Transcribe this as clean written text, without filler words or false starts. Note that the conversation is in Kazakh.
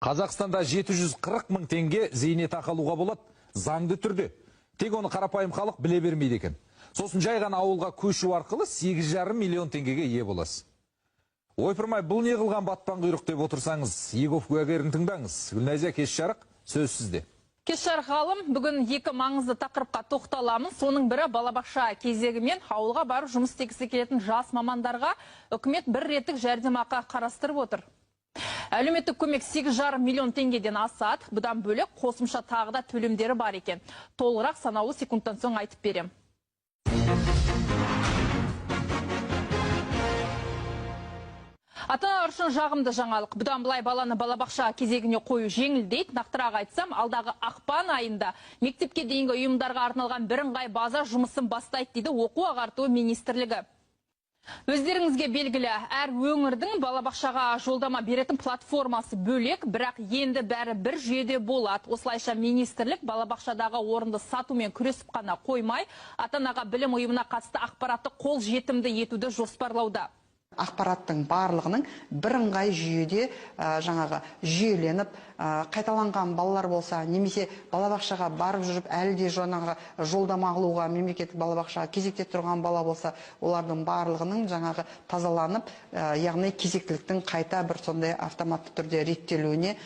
Қазақстанда 740 мың теңге зейнетақы алуға болады, заңды түрде. Тек оны қарапайым халық біле бермейді екен. Сосын жай ғана ауылға көшу арқылы 8,5 миллион теңгеге ие боласыз. Ойпырмай, бұл не қылған батпан құйрық деп отырсаңыз, Егов куәгерін тыңдаңыз. Гүлназия, кеш жарық, сөз сізде. Кеш жарық ғалым, бүгін екі маңызды тақырыпқа тоқталамыз. Соның бірі балабақша кезегімен ауылға барып жұмыс істегісі келетін жас мамандарға үкімет бір реттік жәрдемақы қарастырып отыр. Әлеуметтік көмек 8,5 миллион теңгеден асады. Бұдан бөлек қосымша тағы да төлемдері бар екен. Толығырақ санаулы секундтан соң айтып берем. Ата-аналар үшін жағымды жаңалық. Бұдан былай баланы балабақша кезегіне қою жеңілдейді. Нақтырақ айтсам, алдағы ақпан айында мектепке дейінгі ұйымдарға арналған бірыңғай база жұмысын бастайды дейді Оқу ағарту министрлігі. Өздеріңізге белгілі, әр өңірдің балабақшаға жолдама беретін платформасы бөлек, бірақ енді бәрі бір жүйеде болады. Осылайша министрлік балабақшадағы орынды сатумен күресіп қана қоймай, ата-анаға білім ұйымына қатысты ақпаратты қол жетімді етуді жоспарлауда. Ақпараттың барлығының бірыңғай жүйеде жаңағы жүйеленіп, қайталанған балалар болса, немесе балабақшаға барып жүріп, әлі де жаңағы жолдама алуға мемлекеттік балабақшаға кезекте тұрған бала болса, олардың барлығының жаңағы тазаланып, яғни кезектіліктің қайта бір сондай автоматты түрде реттелуіне